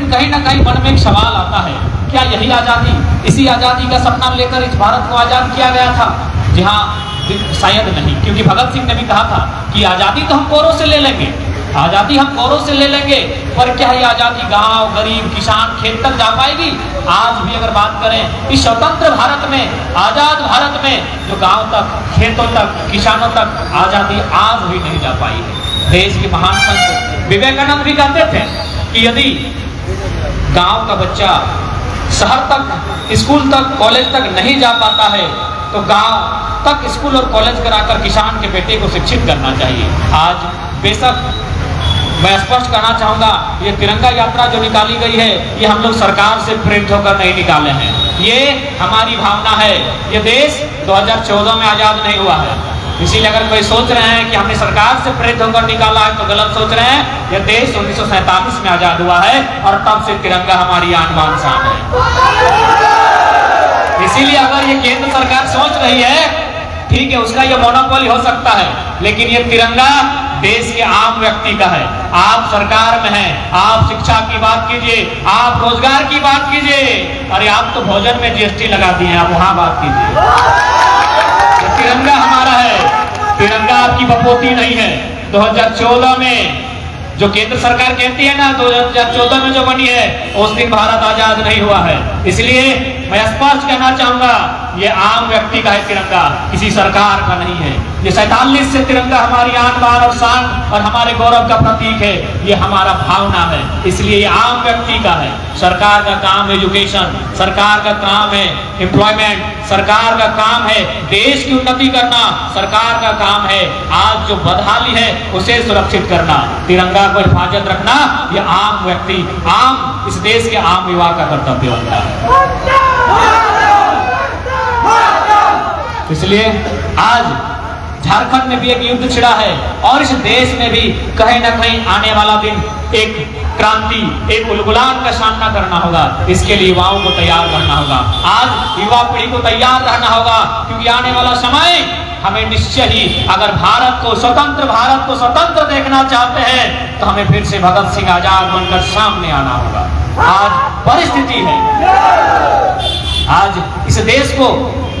लेकिन कहीं ना कहीं मन में एक सवाल आता है, क्या यही आज़ादी, इसी आज़ादी का सपना लेकर इस भारत को आज़ाद किया गया था? जी हाँ, शायद नहीं, क्योंकि भगत सिंह ने भी कहा था कि आज़ादी तो हम कोरों से ले लेंगे, आज़ादी हम कोरों से ले लेंगे, पर क्या ये आज़ादी गांव, गरीब, किसान, खेत तक जा पाएगी? आज भी अगर बात करें इस स्वतंत्र भारत में, आज़ाद भारत में, जो गांव तक, खेतों तक, किसानों तक आज़ादी आज भी नहीं जा पाई है। देश के महान संत विवेकानंद भी कहते थे कि यदि गांव का बच्चा शहर तक, स्कूल तक, कॉलेज तक नहीं जा पाता है तो गांव तक स्कूल और कॉलेज कराकर किसान के बेटे को शिक्षित करना चाहिए। आज बेशक मैं स्पष्ट कहना चाहूंगा, ये तिरंगा यात्रा जो निकाली गई है, ये हम लोग सरकार से प्रेरित होकर नहीं निकाले हैं, ये हमारी भावना है। ये देश 2014 में आजाद नहीं हुआ है, इसीलिए अगर कोई सोच रहे हैं कि हमने सरकार से प्रेरित होकर निकाला है तो गलत सोच रहे हैं। यह देश 1947 में आजाद हुआ है और तब से तिरंगा हमारी आन बान शान है। इसीलिए अगर ये केंद्र सरकार सोच रही है, ठीक है, उसका ये मोनोपोली हो सकता है, लेकिन ये तिरंगा देश के आम व्यक्ति का है। आप सरकार में हैं, आप शिक्षा की बात कीजिए, आप रोजगार की बात कीजिए, अरे आप तो भोजन में जीएसटी लगा दिए हैं, आप वहां बात कीजिए। तिरंगा हमारा है, तिरंगा आपकी बपोती नहीं है। 2014 में जो केंद्र सरकार कहती है ना, 2014 में जो बनी है, उस दिन भारत आजाद नहीं हुआ है। इसलिए मैं स्पष्ट कहना चाहूंगा, ये आम व्यक्ति का है तिरंगा, किसी सरकार का नहीं है। ये 47 से तिरंगा हमारी आन बान और शान और हमारे गौरव का प्रतीक है, ये हमारा भावना है, इसलिए ये आम व्यक्ति का है। सरकार का काम है एजुकेशन, सरकार का काम है एम्प्लॉयमेंट, सरकार का काम है देश की उन्नति करना, सरकार का काम है आज जो बदहाली है उसे सुरक्षित करना, तिरंगा को हिफाजत रखना। ये आम व्यक्ति, आम इस देश के आम युवा का कर्तव्य बनता है। इसलिए आज झारखंड में भी एक युद्ध छिड़ा है और इस देश में भी कहीं ना कहीं आने वाला दिन एक क्रांति, एक उलगुलान का सामना करना होगा। इसके लिए युवाओं को तैयार करना होगा, आज युवा पीढ़ी को तैयार रहना होगा, क्योंकि आने वाला समय हमें निश्चय ही, अगर भारत को स्वतंत्र देखना चाहते हैं तो हमें फिर से भगत सिंह आजाद बनकर सामने आना होगा। आज परिस्थिति है, आज इस देश को,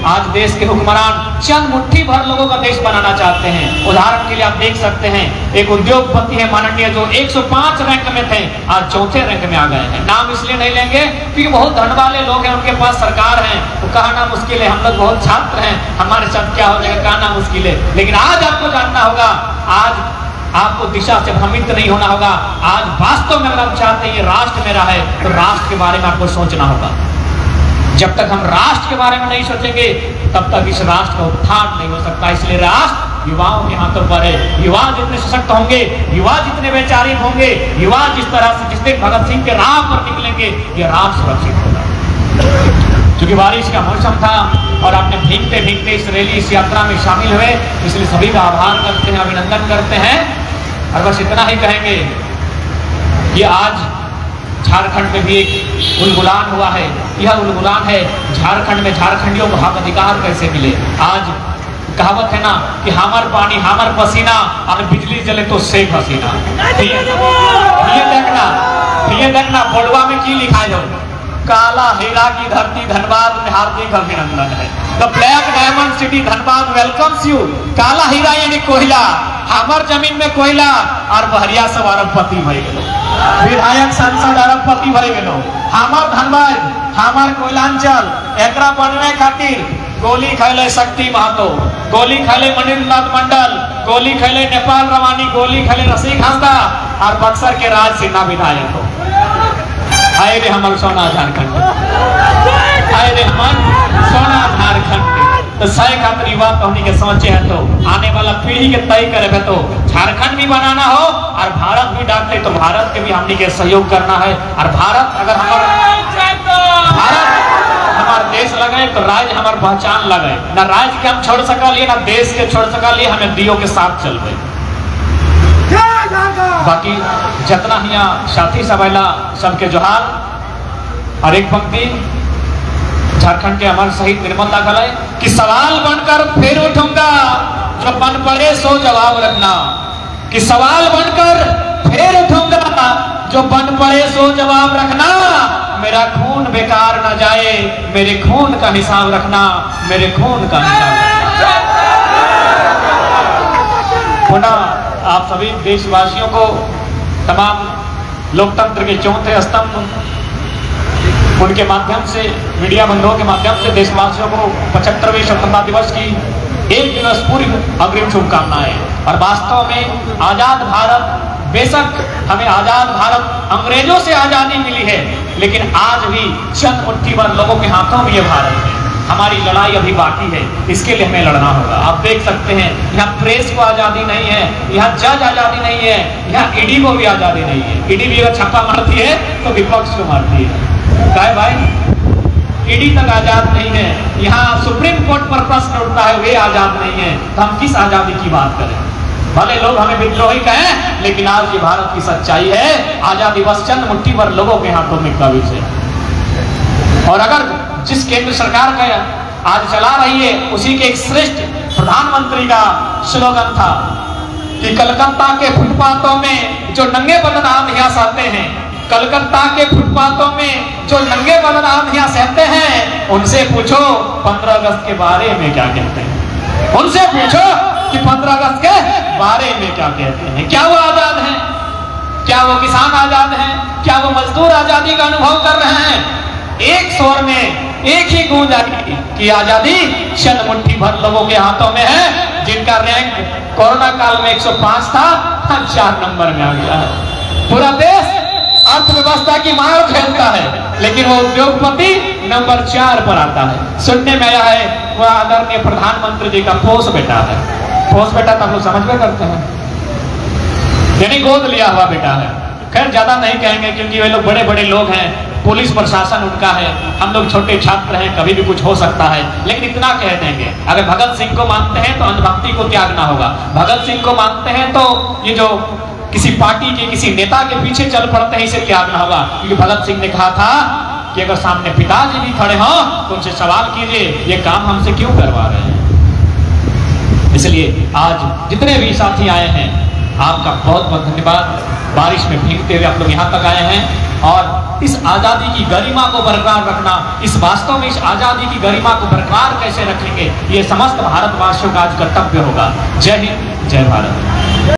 आज देश के हुक्मरान चंद मुट्ठी भर लोगों का देश बनाना चाहते हैं। उदाहरण के लिए आप देख सकते हैं, एक उद्योगपति है माननीय, जो 105 रैंक में थे, आज चौथे रैंक में आ गए हैं। नाम इसलिए नहीं लेंगे क्योंकि बहुत धन वाले लोग हैं, उनके पास सरकार है, तो कहना मुश्किल है। हम लोग बहुत छात्र हैं, हमारे साथ क्या हो जाएगा कहना मुश्किल है। लेकिन आज आपको जानना होगा, आज आपको दिशा से भ्रमित नहीं होना होगा। आज वास्तव में अगर आप चाहते हैं ये राष्ट्र मेरा है, तो राष्ट्र के बारे में आपको सोचना होगा। जब तक हम राष्ट्र के बारे में नहीं सोचेंगे तब तक इस राष्ट्र का उत्थान नहीं हो सकता। इसलिए राष्ट्र युवाओं के हाथों पर है। युवा जितने सशक्त होंगे, युवा जितने वैचारिक होंगे, युवा जिस तरह से जिस दिन भगत सिंह के राह पर निकलेंगे, ये राष्ट्र सुरक्षित होगा। क्योंकि बारिश का मौसम था और आपने भीगते भीगते इस रैली, इस यात्रा में शामिल हुए, इसलिए सभी का आभार करते हैं, अभिनंदन करते हैं। और बस इतना ही कहेंगे कि आज झारखंड में भी एक उलगुलान हुआ है। यह उलगुलान है झारखंड में झारखंडियों को हक अधिकार कैसे मिले। आज कहावत है ना कि हमर पानी हमर पसीना और बिजली जले तो शेख हसीना। ये देखना बोर्डवा में की लिखा है, काला हीरा की धरती धनबाद में हार्दिक अभिनंदन है। The black diamond city Dhanbad welcomes you. काला हीरा यानी कोयला, हमार जमीन में कोयला और बहरिया सब अरबपति भय गेलो, विधायक सांसद अरबपति भय गेलो। हमार धनबाद, हमार कोयलांचल, एकरा बनवे खातिर गोली खैले शक्ति महतो, गोली खैले मणिनाथ मंडल, गोली खैले नेपाल रवानी, गोली खैले रसिक हंसदा और बक्सर के राज सिन्हा विधायक हो। आए रे हमर सोना झारखंड, आए रे हमर सोना झारखंड। तो सही खातिर युवा कहनी के सोचे है, तो आने वाला पीढ़ी के तय करे तो झारखंड भी बनाना हो और भारत भी डाकते तो भारत के भी हमनी के सहयोग करना है। और भारत अगर हमारा देश लगे तो राज्य हमार पहचान लगे, ना राज्य के हम छोड़ सकलिए ना देश के छोड़ सकलिए, हमें दियो के साथ चल रहे। बाकी जितना यहाँ साथी सबैला सबके जोहार। और एक पंक्ति झारखंड के अमर शहीद निर्मल दा गलाए कि सवाल बनकर फिर उठूंगा, जो बन पड़े सो जवाब रखना। कि सवाल बनकर फिर उठूंगा, जो बन पड़े सो जवाब रखना, मेरा खून बेकार न जाए, मेरे खून का हिसाब रखना, मेरे खून का हिसाब रखना। पुनः आप सभी देशवासियों को, तमाम लोकतंत्र के चौथे स्तंभ उनके माध्यम से, मीडिया बंधुओं के माध्यम से देशवासियों को 75वें स्वतंत्रता दिवस की एक दिवस पूर्व अग्रिम शुभकामनाएं। और वास्तव में आजाद भारत, बेशक हमें आजाद भारत, अंग्रेजों से आजादी मिली है, लेकिन आज भी चंद मुट्ठी भर लोगों के हाथों में ये भारत है। हमारी लड़ाई अभी बाकी है, इसके लिए हमें लड़ना होगा। आप देख सकते हैं यहाँ प्रेस को आजादी नहीं है, यहाँ जज आजादी नहीं है, यहाँ ईडी को भी आजादी नहीं है। ईडी भी अगर छक्का मारती है तो विपक्ष को मारती है। क्या भाई, ईडी तक आजाद नहीं है, यहाँ सुप्रीम कोर्ट पर प्रश्न उठता है, वे आजाद नहीं है, तो हम किस आजादी की बात करें? भले लोग हमें विद्रोही कहें, लेकिन आज ये भारत की सच्चाई है, आजादी बस चंद मुट्ठी भर लोगों के हाथों में काबिज है। और अगर जिस केंद्र सरकार का आज चला रही है, उसी के एक श्रेष्ठ प्रधानमंत्री का स्लोगन था कि कलकत्ता के फुटपाथों में जो नंगे बदन आम यहाँ सहते हैं, कलकत्ता के फुटपाथों में जो नंगे बदन आम यहाँ सहते हैं, उनसे पूछो 15 अगस्त के बारे में क्या कहते हैं। उनसे पूछो कि 15 अगस्त के बारे में क्या कहते हैं। क्या वो आजाद हैं? क्या वो किसान आजाद हैं? क्या वो मजदूर आजादी का अनुभव कर रहे हैं? एक स्वर में एक ही गूंज आई कि आजादी चंद मुट्ठी भर लोगों के हाथों में है, जिनका रैंक कोरोना काल में 105 था, 4 नंबर में आ गया है। पूरा देश अर्थव्यवस्था की मार खेलता है, लेकिन वो उद्योगपति नंबर 4 पर आता है। सुनने में आया है वह आदरणीय प्रधानमंत्री जी का पोस बेटा है। पोस बेटा तो हम लोग समझ में करते हैं, यानी गोद लिया हुआ बेटा है। खैर ज्यादा नहीं कहेंगे क्योंकि वे लोग बड़े बड़े लोग हैं, पुलिस प्रशासन उनका है, हम लोग छोटे छात्र हैं, कभी भी कुछ हो सकता है। लेकिन इतना कह देंगे, अगर भगत सिंह को मानते हैं तो अंधभक्ति को त्यागना होगा। भगत सिंह को मानते हैं तो ये जो किसी पार्टी के किसी नेता के पीछे चल पड़ते हैं, इसे त्यागना होगा। क्योंकि भगत सिंह ने कहा था कि अगर सामने पिताजी भी खड़े हों तो उनसे सवाल कीजिए, ये काम हमसे क्यों करवा रहे हैं। इसलिए आज जितने भी साथी आए हैं, आपका बहुत बहुत धन्यवाद। बारिश में भीगते हुए आप लोग यहाँ तक आए हैं और इस आज़ादी की गरिमा को बरकरार रखना, इस वास्तव में इस आज़ादी की गरिमा को बरकरार कैसे रखेंगे, ये समस्त भारतवासियों का आज कर्तव्य होगा। जय हिंद, जय भारत।